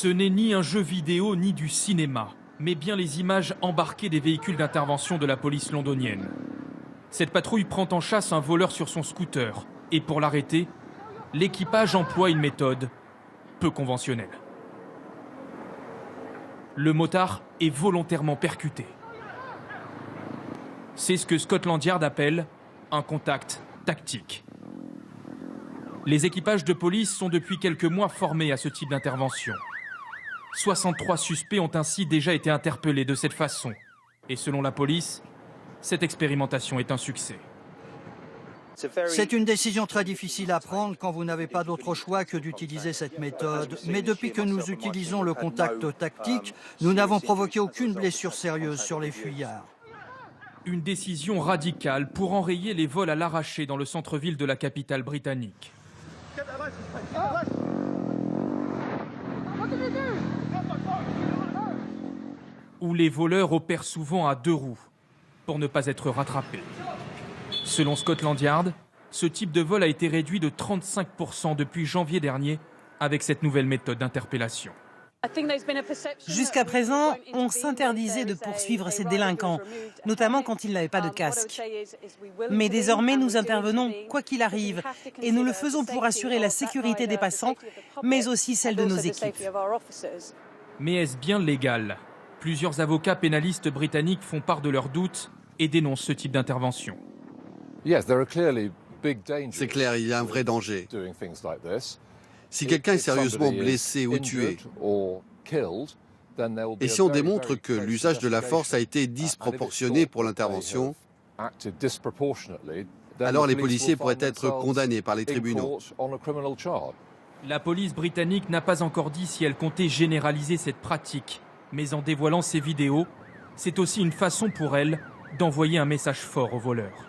Ce n'est ni un jeu vidéo ni du cinéma, mais bien les images embarquées des véhicules d'intervention de la police londonienne. Cette patrouille prend en chasse un voleur sur son scooter. Et pour l'arrêter, l'équipage emploie une méthode peu conventionnelle. Le motard est volontairement percuté. C'est ce que Scotland Yard appelle un contact tactique. Les équipages de police sont depuis quelques mois formés à ce type d'intervention. 63 suspects ont ainsi déjà été interpellés de cette façon. Et selon la police, cette expérimentation est un succès. C'est une décision très difficile à prendre quand vous n'avez pas d'autre choix que d'utiliser cette méthode. Mais depuis que nous utilisons le contact tactique, nous n'avons provoqué aucune blessure sérieuse sur les fuyards. Une décision radicale pour enrayer les vols à l'arraché dans le centre-ville de la capitale britannique. Où les voleurs opèrent souvent à deux roues pour ne pas être rattrapés. Selon Scotland Yard, ce type de vol a été réduit de 35% depuis janvier dernier avec cette nouvelle méthode d'interpellation. Jusqu'à présent, on s'interdisait de poursuivre ces délinquants, notamment quand ils n'avaient pas de casque. Mais désormais, nous intervenons quoi qu'il arrive, et nous le faisons pour assurer la sécurité des passants, mais aussi celle de nos équipes. Mais est-ce bien légal ? Plusieurs avocats pénalistes britanniques font part de leurs doutes et dénoncent ce type d'intervention. C'est clair, il y a un vrai danger. Si quelqu'un est sérieusement blessé ou tué, et si on démontre que l'usage de la force a été disproportionné pour l'intervention, alors les policiers pourraient être condamnés par les tribunaux. La police britannique n'a pas encore dit si elle comptait généraliser cette pratique, mais en dévoilant ces vidéos, c'est aussi une façon pour elle d'envoyer un message fort aux voleurs.